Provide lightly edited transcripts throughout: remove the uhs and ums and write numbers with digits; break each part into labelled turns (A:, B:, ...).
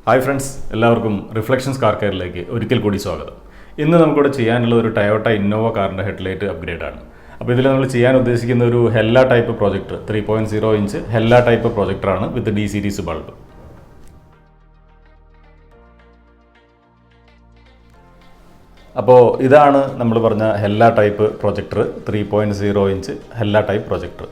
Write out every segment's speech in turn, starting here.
A: Hi friends, എല്ലാവർക്കും Reflections car കെയറിലേക്ക് ഒരിക്കൽ കൂടി സ്വാഗതം. ഇന്ന് നമുക്കിവിടെ ചെയ്യാനുള്ള ഒരു ടൊയോട്ട ഇന്നോവ കാറിൻ്റെ ഹെഡ്ലൈറ്റ് അപ്ഗ്രേഡാണ്. അപ്പോൾ ഇതിൽ നമ്മൾ ചെയ്യാൻ ഉദ്ദേശിക്കുന്ന ഒരു Hella type projector 3.0 inch Hella type പ്രൊജക്ടറാണ് വിത്ത് ഡി സീരീസ് ബൾബ്. അപ്പോൾ ഇതാണ് നമ്മൾ പറഞ്ഞ Hella type projector 3.0 inch Hella type projector.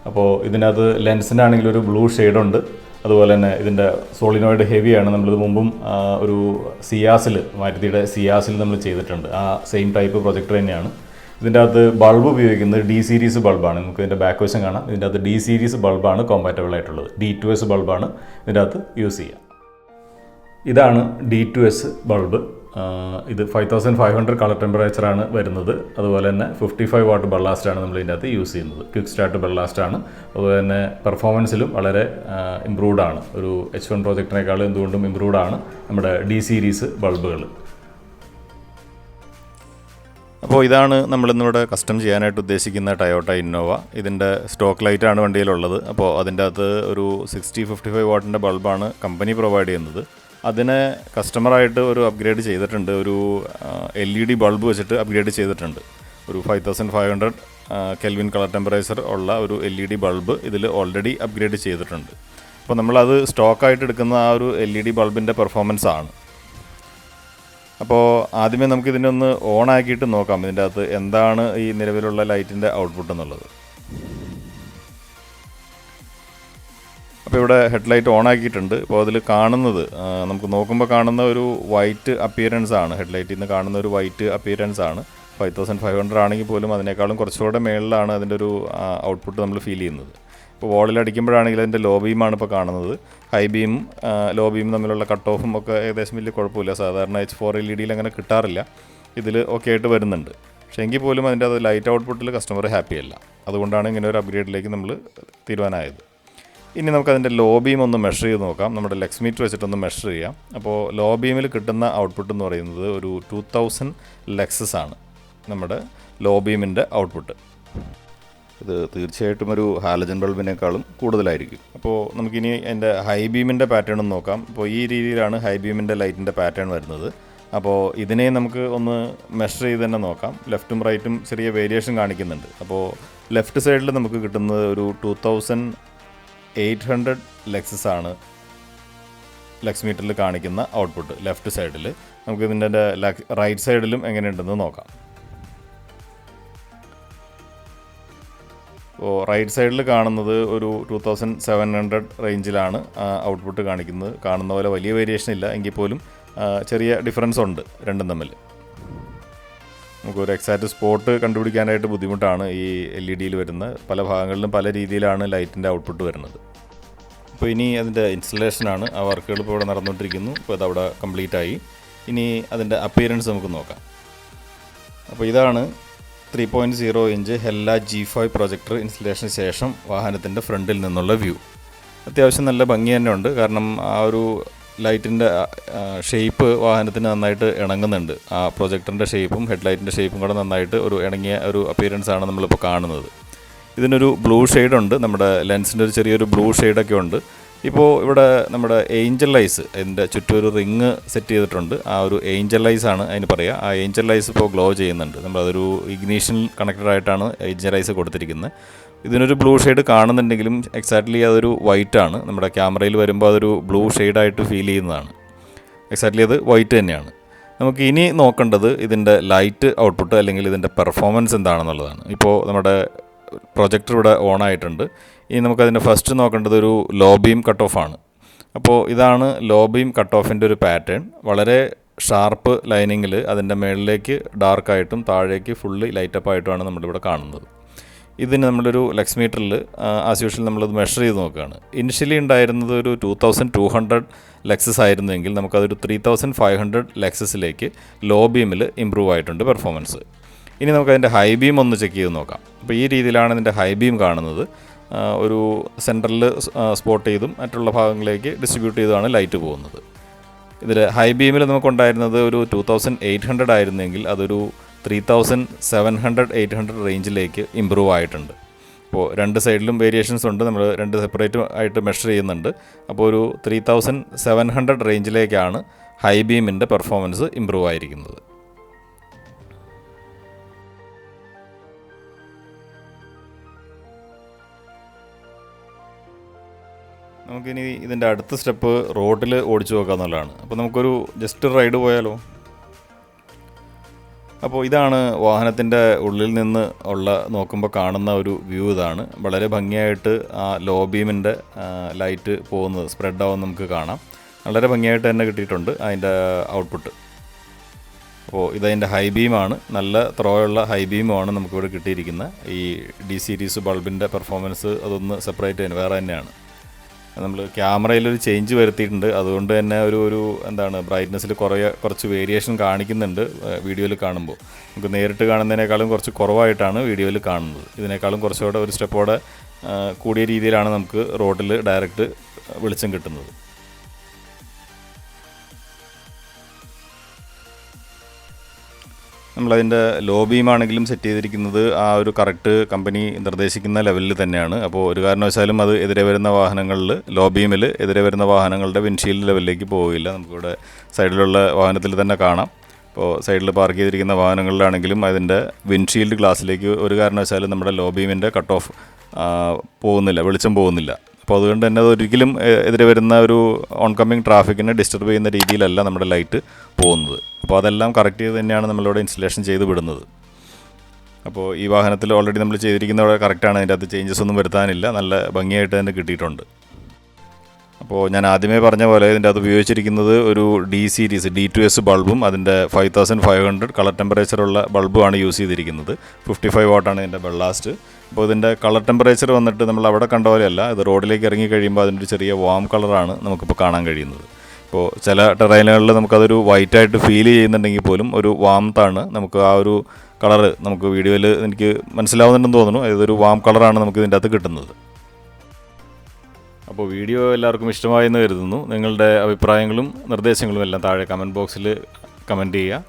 A: അപ്പോൾ ഇതിനകത്ത് ലെൻസിനാണെങ്കിൽ ഒരു ബ്ലൂ ഷെയ്ഡുണ്ട്. അതുപോലെ തന്നെ ഇതിൻ്റെ സോളിനോയിഡ് ഹെവിയാണ്. നമ്മളിത് മുമ്പും ഒരു സിയാസിൽ മാരുതിയുടെ സിയാസിൽ നമ്മൾ ചെയ്തിട്ടുണ്ട്. ആ സെയിം ടൈപ്പ് പ്രൊജക്ടർ തന്നെയാണ്. ഇതിൻ്റെ അകത്ത് ബൾബ് ഉപയോഗിക്കുന്നത് ഡി സീരീസ് ബൾബാണ്. നമുക്ക് ഇതിൻ്റെ ബാക്ക് വശം കാണാം. ഇതിൻ്റെ അകത്ത് ഡി സീരീസ് ബൾബാണ് കോമ്പാറ്റബിൾ ആയിട്ടുള്ളത്. D2S ബൾബാണ് ഇതിൻ്റെ അകത്ത് യൂസ് ചെയ്യുക. ഇതാണ് D2S ബൾബ്. ഇത് 5500 കളർ ടെമ്പറേച്ചറാണ് വരുന്നത്. അതുപോലെ തന്നെ 55 വാട്ട് ബള്ളാസ്റ്റാണ് നമ്മൾ ഇതിൻ്റെ അകത്ത് യൂസ് ചെയ്യുന്നത്. ക്വിക്ക് സ്റ്റാർട്ട് ബള്ളാസ്റ്റാണ്. അതുപോലെ തന്നെ പെർഫോമൻസിലും വളരെ ഇമ്പ്രൂവ്ഡ് ആണ്. ഒരു H1 പ്രൊജക്ടറിനേക്കാൾ എന്തുകൊണ്ടും ഇമ്പ്രൂവ്ഡ് ആണ് നമ്മുടെ ഡി സീരീസ് ബൾബുകൾ. അപ്പോൾ ഇതാണ് നമ്മളിന്നിവിടെ കസ്റ്റം ചെയ്യാനായിട്ട് ഉദ്ദേശിക്കുന്ന ടൊയോട്ട ഇന്നോവ. ഇതിൻ്റെ സ്റ്റോക്ക് ലൈറ്റാണ് വണ്ടിയിലുള്ളത്. അപ്പോൾ അതിൻ്റെ അകത്ത് ഒരു 55 വാട്ടിൻ്റെ ബൾബാണ് കമ്പനി പ്രൊവൈഡ് ചെയ്യുന്നത്. അതിനെ കസ്റ്റമറായിട്ട് ഒരു അപ്ഗ്രേഡ് ചെയ്തിട്ടുണ്ട്. ഒരു LED ബൾബ് വെച്ചിട്ട് അപ്ഗ്രേഡ് ചെയ്തിട്ടുണ്ട്. ഒരു 5500 കെൽവിൻ കളർ ടെമ്പറേച്ചർ ഉള്ള ഒരു LED ബൾബ് ഇതിൽ ഓൾറെഡി അപ്ഗ്രേഡ് ചെയ്തിട്ടുണ്ട്. അപ്പോൾ നമ്മളത് സ്റ്റോക്കായിട്ട് എടുക്കുന്ന ആ ഒരു LED ബൾബിൻ്റെ പെർഫോമൻസ് ആണ്. അപ്പോൾ ആദ്യമേ നമുക്കിതിനെ ഒന്ന് ഓൺ ആക്കിയിട്ട് നോക്കാം ഇതിൻ്റെ അകത്ത് എന്താണ് ഈ നിലവിലുള്ള ലൈറ്റിൻ്റെ ഔട്ട്പുട്ട് എന്നുള്ളത്. അപ്പോൾ ഇവിടെ ഹെഡ്ലൈറ്റ് ഓൺ ആക്കിയിട്ടുണ്ട്. അപ്പോൾ അതിൽ കാണുന്നത് നമുക്ക് നോക്കുമ്പോൾ കാണുന്ന ഒരു വൈറ്റ് അപ്പിയറൻസ് ആണ്. ഹെഡ്ലൈറ്റിൽ നിന്ന് കാണുന്ന ഒരു വൈറ്റ് അപ്പിയറൻസ് ആണ്. 5500 ആണെങ്കിൽ പോലും അതിനേക്കാളും കുറച്ചുകൂടെ മേളിലാണ് അതിൻ്റെ ഒരു ഔട്ട്പുട്ട് നമ്മൾ ഫീൽ ചെയ്യുന്നത്. ഇപ്പോൾ വോളിൽ അടിക്കുമ്പോഴാണെങ്കിൽ അതിൻ്റെ ലോ ബീമാണ് ഇപ്പോൾ കാണുന്നത്. ഹൈ ബീം ലോ ബീം തമ്മിലുള്ള കട്ട് ഓഫും ഒക്കെ ഏകദേശം വലിയ കുഴപ്പമില്ല. സാധാരണ H4 LED അങ്ങനെ കിട്ടാറില്ല. ഇതിൽ ഓക്കെ ആയിട്ട് വരുന്നുണ്ട്. പക്ഷേ എങ്കിൽ പോലും അതിൻ്റെ അത് ലൈറ്റ് ഔട്ട്പുട്ടിൽ കസ്റ്റമർ ഹാപ്പിയല്ല. അതുകൊണ്ടാണ് ഇങ്ങനെ ഒരു അപ്ഗ്രേഡിലേക്ക് നമ്മൾ തീരുമാനമായത്. ഇനി നമുക്കതിൻ്റെ ലോ ബീം ഒന്ന് മെഷർ ചെയ്ത് നോക്കാം. നമ്മുടെ ലെക്സ് മീറ്റർ വെച്ചിട്ടൊന്ന് മെഷർ ചെയ്യാം. അപ്പോൾ ലോ ബീമിൽ കിട്ടുന്ന ഔട്ട്പുട്ട് എന്ന് പറയുന്നത് ഒരു 2000 ലെക്സസ് ആണ് നമ്മുടെ ലോ ബീമിൻ്റെ ഔട്ട്പുട്ട്. ഇത് തീർച്ചയായിട്ടും ഒരു ഹാലജൻ ബൾബിനേക്കാളും കൂടുതലായിരിക്കും. അപ്പോൾ നമുക്കിനി അതിൻ്റെ ഹൈ ബീമിൻ്റെ പാറ്റേൺ ഒന്ന് നോക്കാം. അപ്പോൾ ഈ രീതിയിലാണ് ഹൈ ബീമിൻ്റെ ലൈറ്റിൻ്റെ പാറ്റേൺ വരുന്നത്. അപ്പോൾ ഇതിനെ നമുക്ക് ഒന്ന് മെഷർ ചെയ്ത് തന്നെ നോക്കാം. ലെഫ്റ്റും റൈറ്റും ചെറിയ വേരിയേഷൻ കാണിക്കുന്നുണ്ട്. അപ്പോൾ ലെഫ്റ്റ് സൈഡിൽ നമുക്ക് കിട്ടുന്നത് ഒരു 2800 ലെക്സസ് ആണ് ലെക്സ് മീറ്ററിൽ കാണിക്കുന്ന ഔട്ട്പുട്ട് ലെഫ്റ്റ് സൈഡിൽ. നമുക്ക് ഇതിൻ്റെ റൈറ്റ് സൈഡിലും എങ്ങനെയുണ്ടെന്ന് നോക്കാം. അപ്പോൾ റൈറ്റ് സൈഡിൽ കാണുന്നത് ഒരു 2700 റേഞ്ചിലാണ് ഔട്ട്പുട്ട് കാണിക്കുന്നത്. കാണുന്ന പോലെ വലിയ വേരിയേഷൻ ഇല്ല, എങ്കിൽ പോലും ചെറിയ ഡിഫറൻസ് ഉണ്ട് രണ്ടും തമ്മിൽ. നമുക്കൊരു എക്സാക്റ്റ് സ്പോട്ട് കണ്ടുപിടിക്കാനായിട്ട് ബുദ്ധിമുട്ടാണ്. ഈ LED വരുന്ന പല ഭാഗങ്ങളിലും പല രീതിയിലാണ് ലൈറ്റിൻ്റെ ഔട്ട്പുട്ട് വരുന്നത്. അപ്പോൾ ഇനി അതിൻ്റെ ഇൻസ്റ്റലേഷനാണ്. ആ വർക്കുകൾ ഇപ്പോൾ ഇവിടെ നടന്നുകൊണ്ടിരിക്കുന്നു. ഇപ്പോൾ അതവിടെ കംപ്ലീറ്റ് ആയി. ഇനി അതിൻ്റെ അപ്പിയറൻസ് നമുക്ക് നോക്കാം. അപ്പോൾ ഇതാണ് 3.0 ഇഞ്ച് ഹെല്ല G5 പ്രൊജക്ടർ ഇൻസ്റ്റലേഷന് ശേഷം വാഹനത്തിൻ്റെ ഫ്രണ്ടിൽ നിന്നുള്ള വ്യൂ. അത്യാവശ്യം നല്ല ഭംഗി തന്നെ ഉണ്ട്. കാരണം ആ ഒരു ലൈറ്റിൻ്റെ ഷേപ്പ് വാഹനത്തിന് നന്നായിട്ട് ഇണങ്ങുന്നുണ്ട്. ആ പ്രൊജക്ടറിൻ്റെ ഷേപ്പും ഹെഡ്ലൈറ്റിൻ്റെ ഷേപ്പും കൂടെ നന്നായിട്ട് ഒരു ഇണങ്ങിയ ഒരു അപ്പിയറൻസാണ് നമ്മളിപ്പോൾ കാണുന്നത്. ഇതിനൊരു ബ്ലൂ ഷെയ്ഡുണ്ട്. നമ്മുടെ ലെൻസിൻ്റെ ഒരു ചെറിയൊരു ബ്ലൂ ഷെയ്ഡൊക്കെ ഉണ്ട്. ഇപ്പോൾ ഇവിടെ നമ്മുടെ ഏഞ്ചൽ ഐസ് അതിൻ്റെ ചുറ്റും ഒരു റിങ് സെറ്റ് ചെയ്തിട്ടുണ്ട്. ആ ഒരു ഏഞ്ചൽ ഐസ് ആണ് അതിന് പറയുക. ആ ഏഞ്ചൽ ഐസ് ഇപ്പോൾ ഗ്ലോ ചെയ്യുന്നുണ്ട്. നമ്മളതൊരു ഇഗ്നീഷൻ കണക്റ്റഡ് ആയിട്ടാണ് ഏഞ്ചൽ ഐസ് കൊടുത്തിരിക്കുന്നത്. ഇതിനൊരു ബ്ലൂ ഷെയ്ഡ് കാണുന്നുണ്ടെങ്കിലും എക്സാക്ട്ലി അതൊരു വൈറ്റ് ആണ്. നമ്മുടെ ക്യാമറയിൽ വരുമ്പോൾ അതൊരു ബ്ലൂ ഷെയ്ഡായിട്ട് ഫീൽ ചെയ്യുന്നതാണ്. എക്സാക്ട്ലി അത് വൈറ്റ് തന്നെയാണ്. നമുക്ക് ഇനി നോക്കേണ്ടത് ഇതിൻ്റെ ലൈറ്റ് ഔട്ട്പുട്ട് അല്ലെങ്കിൽ ഇതിൻ്റെ പെർഫോമൻസ് എന്താണെന്നുള്ളതാണ്. ഇപ്പോൾ നമ്മുടെ പ്രൊജക്ടർ ഇവിടെ ഓൺ ആയിട്ടുണ്ട്. ഇനി നമുക്കതിൻ്റെ ഫസ്റ്റ് നോക്കേണ്ടത് ഒരു ലോ ബീം കട്ട് ഓഫ് ആണ്. അപ്പോൾ ഇതാണ് ലോ ബീം കട്ട് ഓഫിൻ്റെ ഒരു പാറ്റേൺ. വളരെ ഷാർപ്പ് ലൈനിങ്ങിൽ അതിൻ്റെ മുകളിലേക്ക് ഡാർക്കായിട്ടും താഴേക്ക് ഫുള്ളി ലൈറ്റപ്പ് ആയിട്ടുമാണ് നമ്മളിവിടെ കാണുന്നത്. ഇതിന് നമ്മളൊരു ലക്സ് മീറ്ററിൽ ആസ് യൂഷ്വൽ നമ്മളത് മെഷർ ചെയ്ത് നോക്കുകയാണ്. ഇനിഷ്യലി ഉണ്ടായിരുന്നത് ഒരു 2200 ലക്സസ് ആയിരുന്നെങ്കിൽ നമുക്കതൊരു 3500 ലക്സസിലേക്ക് ലോ ബീമിൽ ഇമ്പ്രൂവ് ആയിട്ടുണ്ട് പെർഫോമൻസ്. ഇനി നമുക്കതിൻ്റെ ഹൈ ബീം ഒന്ന് ചെക്ക് ചെയ്ത് നോക്കാം. അപ്പോൾ ഈ രീതിയിലാണ് ഇതിൻ്റെ ഹൈ ബീം കാണുന്നത്. ഒരു സെൻറ്ററിൽ സ്പോട്ട് ചെയ്തും മറ്റുള്ള ഭാഗങ്ങളിലേക്ക് ഡിസ്ട്രിബ്യൂട്ട് ചെയ്തുമാണ് ലൈറ്റ് പോകുന്നത്. ഇതിൽ ഹൈ ബീമിൽ നമുക്കുണ്ടായിരുന്നത് ഒരു 2800 ആയിരുന്നെങ്കിൽ അതൊരു 3700-800 റേഞ്ചിലേക്ക് ഇമ്പ്രൂവ് ആയിട്ടുണ്ട്. അപ്പോൾ രണ്ട് സൈഡിലും വേരിയേഷൻസ് ഉണ്ട്. നമ്മൾ രണ്ട് സെപ്പറേറ്റ് ആയിട്ട് മെഷർ ചെയ്യുന്നുണ്ട്. അപ്പോൾ ഒരു 3700 റേഞ്ചിലേക്കാണ് ഹൈ ബീമിൻ്റെ പെർഫോമൻസ് ഇമ്പ്രൂവ് ആയിരിക്കുന്നത്. നമുക്കിനി ഇതിൻ്റെ അടുത്ത സ്റ്റെപ്പ് റോഡിൽ ഓടിച്ചു നോക്കുക എന്നുള്ളതാണ്. അപ്പോൾ നമുക്കൊരു ജസ്റ്റ് റൈഡ് പോയാലോ? അപ്പോൾ ഇതാണ് വാഹനത്തിൻ്റെ ഉള്ളിൽ നിന്ന് നോക്കുമ്പോൾ കാണുന്ന ഒരു വ്യൂ. ഇതാണ് വളരെ ഭംഗിയായിട്ട് ആ ലോ ബീമിൻ്റെ ലൈറ്റ് പോകുന്നത് സ്പ്രെഡ് ആവുമെന്ന് നമുക്ക് കാണാം. വളരെ ഭംഗിയായിട്ട് തന്നെ കിട്ടിയിട്ടുണ്ട് അതിൻ്റെ ഔട്ട്പുട്ട്. അപ്പോൾ ഇതതിൻ്റെ ഹൈ ബീമാണ്, നല്ല ത്രോയുള്ള ഹൈ ബീമാണ് നമുക്കിവിടെ കിട്ടിയിരിക്കുന്നത്. ഈ ഡി സീരീസ് ബൾബിൻ്റെ പെർഫോമൻസ് അതൊന്ന് സെപ്പറേറ്റ് വേറെ തന്നെയാണ്. നമ്മൾ ക്യാമറയിലൊരു ചേഞ്ച് വരുത്തിയിട്ടുണ്ട്. അതുകൊണ്ട് തന്നെ ഒരു ബ്രൈറ്റ്നസ്സിൽ കുറച്ച് വേരിയേഷൻ കാണിക്കുന്നുണ്ട് വീഡിയോയിൽ കാണുമ്പോൾ. നമുക്ക് നേരിട്ട് കാണുന്നതിനേക്കാളും കുറച്ച് കുറവായിട്ടാണ് വീഡിയോയിൽ കാണുന്നത്. ഇതിനേക്കാളും കുറച്ചുകൂടെ ഒരു സ്റ്റെപ്പോടെ കൂടിയ രീതിയിലാണ് നമുക്ക് റോഡിൽ ഡയറക്റ്റ് വെളിച്ചം കിട്ടുന്നത്. നമ്മളതിൻ്റെ ലോ ബീമാണെങ്കിലും സെറ്റ് ചെയ്തിരിക്കുന്നത് ആ ഒരു കറക്റ്റ് കമ്പനി നിർദ്ദേശിക്കുന്ന ലെവലിൽ തന്നെയാണ്. അപ്പോൾ ഒരു കാരണവശാലും അത് എതിരെ വരുന്ന വാഹനങ്ങളിൽ ലോ ബീമിൽ എതിരെ വരുന്ന വാഹനങ്ങളുടെ വിൻഷീൽഡ് ലെവലിലേക്ക് പോവില്ല. നമുക്കിവിടെ സൈഡിലുള്ള വാഹനത്തിൽ തന്നെ കാണാം. അപ്പോൾ സൈഡിൽ പാർക്ക് ചെയ്തിരിക്കുന്ന വാഹനങ്ങളിലാണെങ്കിലും അതിൻ്റെ വിൻഷീൽഡ് ഗ്ലാസ്സിലേക്ക് ഒരു കാരണവശാലും നമ്മുടെ ലോ ബീമിൻ്റെ കട്ട് ഓഫ് പോകുന്നില്ല, വെളിച്ചം പോകുന്നില്ല. അപ്പോൾ അതുകൊണ്ട് തന്നെ അതൊരിക്കലും എതിരെ വരുന്ന ഒരു ഓൺകമ്മിങ് ട്രാഫിക്കിനെ ഡിസ്റ്റർബ് ചെയ്യുന്ന രീതിയിലല്ല നമ്മുടെ ലൈറ്റ് പോകുന്നത്. അപ്പോൾ അതെല്ലാം കറക്റ്റ് ചെയ്ത് തന്നെയാണ് നമ്മളിവിടെ ഇൻസ്റ്റലേഷൻ ചെയ്ത് വിടുന്നത്. അപ്പോൾ ഈ വാഹനത്തിൽ ഓൾറെഡി നമ്മൾ ചെയ്തിരിക്കുന്നവിടെ കറക്റ്റാണ്. അതിൻ്റെ അകത്ത് ചേഞ്ചസ് ഒന്നും വരുത്താനില്ല. നല്ല ഭംഗിയായിട്ട് തന്നെ കിട്ടിയിട്ടുണ്ട്. അപ്പോൾ ഞാൻ ആദ്യമേ പറഞ്ഞ പോലെ ഇതിൻ്റെ അകത്ത് ഉപയോഗിച്ചിരിക്കുന്നത് ഒരു ഡി സീരീസ് D2S ബൾബും അതിൻ്റെ 5500 കളർ ടെമ്പറേച്ചറുള്ള ബൾബുമാണ് യൂസ് ചെയ്തിരിക്കുന്നത്. 55 വാട്ടാണ് ഇതിൻ്റെ ബള്ളാസ്റ്റ്. അപ്പോൾ ഇതിൻ്റെ കളർ ടെമ്പറേച്ചർ വന്നിട്ട് നമ്മൾ അവിടെ കണ്ട പോലെയല്ല, ഇത് റോഡിലേക്ക് ഇറങ്ങി കഴിയുമ്പോൾ അതിൻ്റെ ഒരു ചെറിയ വാം കളറാണ് നമുക്കിപ്പോൾ കാണാൻ കഴിയുന്നത്. ഇപ്പോൾ ചില ടെറൈനുകളിൽ നമുക്കതൊരു വൈറ്റായിട്ട് ഫീൽ ചെയ്യുന്നുണ്ടെങ്കിൽ പോലും ഒരു വാംത്താണ് നമുക്ക് ആ ഒരു കളറ് നമുക്ക് വീഡിയോയിൽ എനിക്ക് മനസ്സിലാവുന്നുണ്ടെന്ന് തോന്നുന്നു. ഇതൊരു വാം കളറാണ് നമുക്ക് ഇതിൻ്റെ അകത്ത് കിട്ടുന്നത്. അപ്പോൾ വീഡിയോ എല്ലാവർക്കും ഇഷ്ടമായെന്ന് കരുതുന്നു. നിങ്ങളുടെ അഭിപ്രായങ്ങളും നിർദ്ദേശങ്ങളും എല്ലാം താഴെ കമൻറ്റ് ബോക്സിൽ കമൻറ്റ് ചെയ്യുക.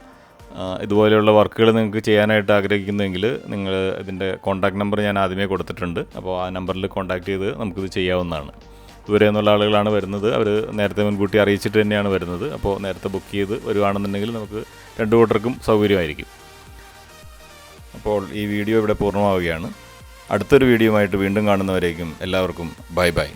A: ഇതുപോലെയുള്ള വർക്കുകൾ നിങ്ങൾക്ക് ചെയ്യാനായിട്ട് ആഗ്രഹിക്കുന്നെങ്കിൽ നിങ്ങൾ ഇതിൻ്റെ കോൺടാക്റ്റ് നമ്പർ ഞാൻ ആദ്യമേ കൊടുത്തിട്ടുണ്ട്. അപ്പോൾ ആ നമ്പറിൽ കോൺടാക്റ്റ് ചെയ്ത് നമുക്കിത് ചെയ്യാവുന്നതാണ്. ദൂരെ നിന്നുള്ള ആളുകളാണ് വരുന്നത്. അവർ നേരത്തെ മുൻകൂട്ടി അറിയിച്ചിട്ട് തന്നെയാണ് വരുന്നത്. അപ്പോൾ നേരത്തെ ബുക്ക് ചെയ്ത് വരുവാണെന്നുണ്ടെങ്കിൽ നമുക്ക് രണ്ടു കൂട്ടർക്കും സൗകര്യമായിരിക്കും. അപ്പോൾ ഈ വീഡിയോ ഇവിടെ പൂർണ്ണമാവുകയാണ്. അടുത്തൊരു വീഡിയോയുമായിട്ട് വീണ്ടും കാണുന്നവരേക്കും എല്ലാവർക്കും ബൈ ബൈ.